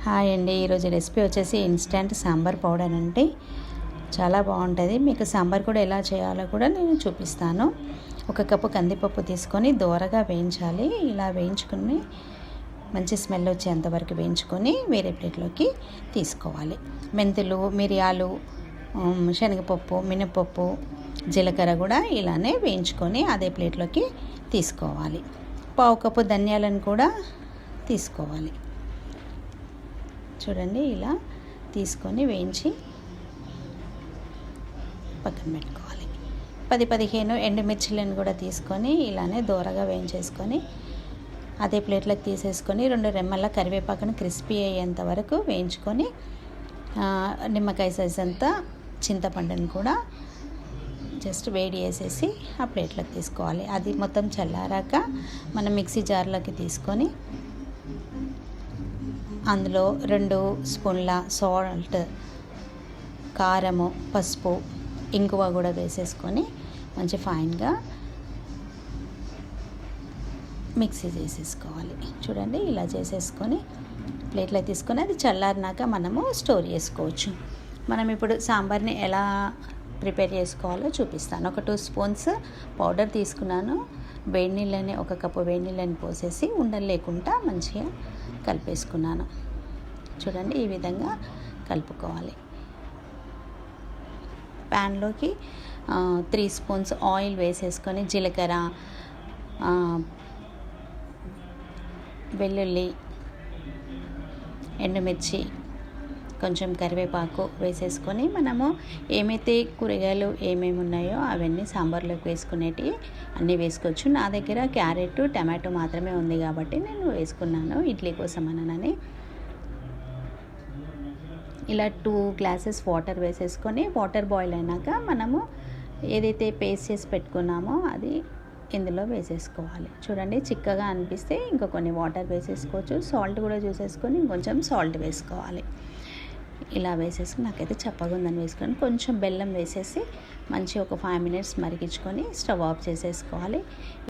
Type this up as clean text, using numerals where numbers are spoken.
Hi అండి. ఈరోజు recipe వచ్చేసి ఇన్స్టంట్ సాంబార్ పౌడర్ అండి. చాలా బాగుంటుంది. మీకు సాంబార్ కూడా ఎలా చేయాలో కూడా నేను చూపిస్తాను. ఒక కప్పు కందిపప్పు తీసుకొని దోరగా వేయించాలి. ఇలా వేయించుకుని మంచి స్మెల్ వచ్చేంతవరకు వేయించుకొని వేరే ప్లేట్లోకి తీసుకోవాలి. మెంతులు, మిరియాలు, శనగపప్పు, మినపప్పు, జీలకర్ర కూడా ఇలానే వేయించుకొని అదే ప్లేట్లోకి తీసుకోవాలి. పావు కప్పు ధనియాలను కూడా తీసుకోవాలి. చూడండి, ఇలా తీసుకొని వేయించి పక్కన పెట్టుకోవాలి. 10-15 ఎండుమిర్చిలను కూడా తీసుకొని ఇలానే దోరగా వేయించేసుకొని అదే ప్లేట్లోకి తీసేసుకొని 2 రెమ్మల కరివేపాకును క్రిస్పీ అయ్యేంత వరకు వేయించుకొని నిమ్మకాయ సైజ్ అంతా చింతపండుని కూడా జస్ట్ వేడి వేసేసి ఆ ప్లేట్లోకి తీసుకోవాలి. అది మొత్తం చల్లారాక మనం మిక్సీ జార్లోకి తీసుకొని అందులో 2 స్పూన్ల సాల్ట్, కారము, పసుపు, ఇంగువ కూడా వేసేసుకొని మంచి ఫైన్గా మిక్సీ చేసేసుకోవాలి. చూడండి, ఇలా చేసేసుకొని ప్లేట్లో తీసుకొని అది చల్లారినాక మనము స్టోర్ చేసుకోవచ్చు. మనం ఇప్పుడు సాంబార్ని ఎలా ప్రిపేర్ చేసుకోవాలో చూపిస్తాను. ఒక 2 స్పూన్స్ పౌడర్ తీసుకున్నాను. వేడి నీళ్ళని, 1 కప్పు వేడి నీళ్ళని పోసేసి ఉండలు లేకుండా మంచిగా కలిపేసుకున్నాను. చూడండి, ఈ విధంగా కలుపుకోవాలి. ప్యాన్లోకి 3 స్పూన్స్ ఆయిల్ వేసేసుకొని జీలకర్ర, వెల్లుల్లి, ఎండుమిర్చి, కొంచెం కరివేపాకు వేసేసుకొని మనము ఏమైతే కూరగాయలు ఏమేమి ఉన్నాయో అవన్నీ సాంబార్లోకి వేసుకునేటివి అన్నీ వేసుకోవచ్చు. నా దగ్గర క్యారెట్, టమాటో మాత్రమే ఉంది కాబట్టి నేను వేసుకున్నాను ఇడ్లీ కోసం అనని. ఇలా 2 గ్లాసెస్ వాటర్ వేసేసుకొని వాటర్ బాయిల్ అయినాక మనము ఏదైతే పేస్ట్ చేసి పెట్టుకున్నామో అది ఇందులో వేసేసుకోవాలి. చూడండి, చిక్కగా అనిపిస్తే ఇంకా కొన్ని వాటర్ వేసేసుకోవచ్చు. సాల్ట్ కూడా చూసేసుకొని ఇంకొంచెం సాల్ట్ వేసుకోవాలి. ఇలా వేసేసుకుని, నాకైతే చప్పగా ఉందని వేసుకొని కొంచెం బెల్లం వేసేసి మంచి ఒక 5 మినిట్స్ మరిగించుకొని స్టవ్ ఆఫ్ చేసేసుకోవాలి.